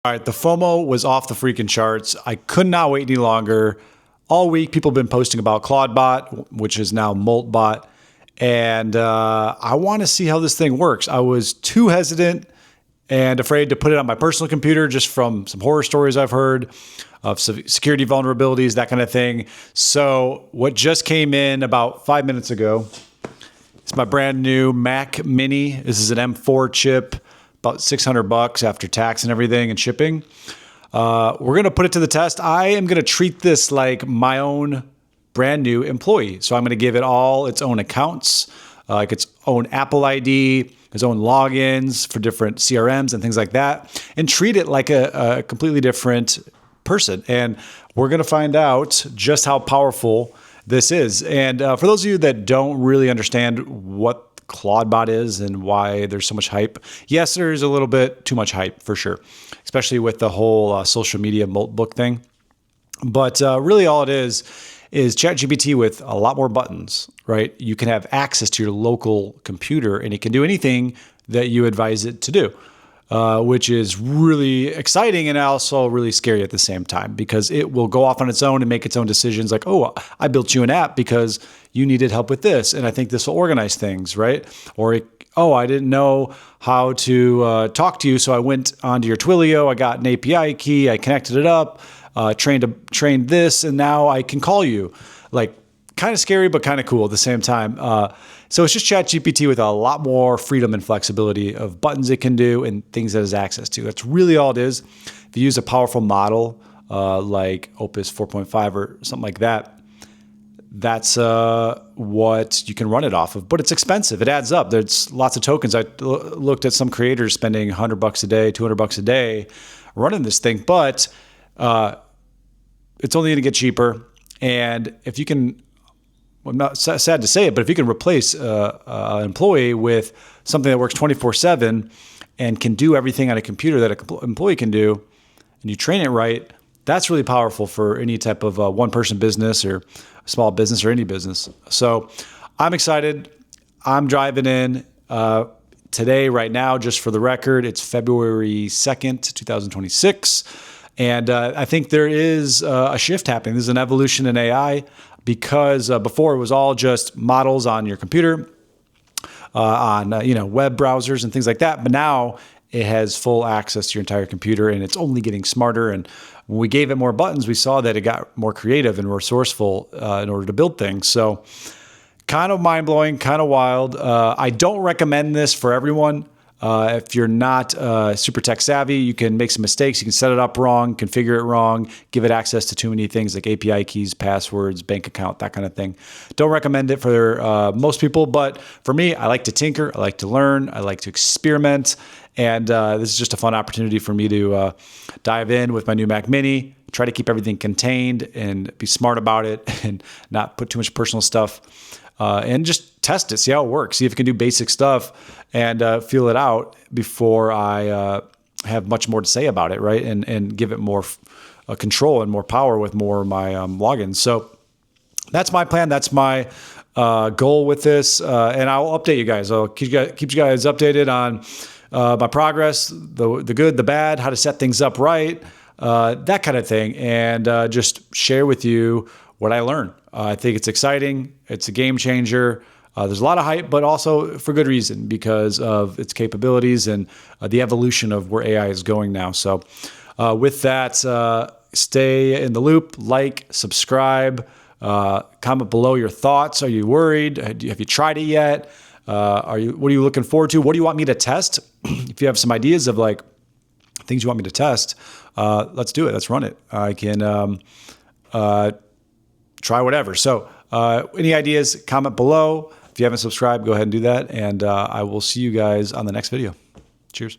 All right, the FOMO was off the freaking charts. I could not wait any longer. All week, people have been posting about Clawdbot, which is now Molt-bot, and I want to see how this thing works. I was too hesitant and afraid to put it on my personal computer just from some horror stories I've heard of security vulnerabilities, that kind of thing. So what just came in about 5 minutes ago, it's my brand new Mac Mini. This is an M4 chip, about $600 after tax and everything and shipping. We're going to put it to the test. I am going to treat this like my own brand new employee. So I'm going to give it all its own accounts, like its own Apple ID, its own logins for different CRMs and things like that, and treat it like a completely different person. And we're going to find out just how powerful this is. And for those of you that don't really understand what Clawdbot is and why there's so much hype, yes, there's a little bit too much hype for sure, especially with the whole social media Molt-bot thing. But really all it is ChatGPT with a lot more buttons, right? You can have access to your local computer and it can do anything that you advise it to do. Which is really exciting and also really scary at the same time, because it will go off on its own and make its own decisions like, oh, I built you an app because you needed help with this, and I think this will organize things, right? Or, I didn't know how to talk to you, so I went onto your Twilio, I got an API key, I connected it up, trained this, and now I can call you. Like, kind of scary, but kind of cool at the same time. So it's just ChatGPT with a lot more freedom and flexibility of buttons it can do and things that it has access to. That's really all it is. If you use a powerful model like Opus 4.5 or something like that, that's what you can run it off of. But it's expensive. It adds up. There's lots of tokens. I looked at some creators spending $100 a day, $200 a day running this thing, but it's only going to get cheaper. And if you can, I'm not sad to say it, but if you can replace an employee with something that works 24/7 and can do everything on a computer that an employee can do, and you train it right, that's really powerful for any type of one-person business or small business or any business. So I'm excited. I'm driving in today, right now, just for the record. It's February 2nd, 2026. And I think there is a shift happening. There's an evolution in AI. Because before it was all just models on your computer, on web browsers and things like that. But now it has full access to your entire computer, and it's only getting smarter. And when we gave it more buttons, we saw that it got more creative and resourceful in order to build things. So kind of mind-blowing, kind of wild. I don't recommend this for everyone. If you're not super tech savvy, you can make some mistakes. You can set it up wrong, configure it wrong, give it access to too many things like API keys, passwords, bank account, that kind of thing. Don't recommend it for most people, but for me, I like to tinker, I like to learn, I like to experiment, and this is just a fun opportunity for me to dive in with my new Mac Mini, try to keep everything contained and be smart about it and not put too much personal stuff. And just test it, see how it works, see if it can do basic stuff and feel it out before I have much more to say about it, right? And give it more control and more power with more of my logins. So that's my plan. That's my goal with this. And I'll update you guys. I'll keep you guys updated on my progress, the good, the bad, how to set things up right, that kind of thing. And just share with you what I learned. I think it's exciting. It's a game changer. There's a lot of hype, but also for good reason because of its capabilities and the evolution of where AI is going now. So with that, stay in the loop, like, subscribe, comment below your thoughts. Are you worried? Have you tried it yet? What are you looking forward to? What do you want me to test? If you have some ideas of like things you want me to test, let's do it. Let's run it. I can try whatever. So any ideas, comment below. If you haven't subscribed, go ahead and do that. And I will see you guys on the next video. Cheers.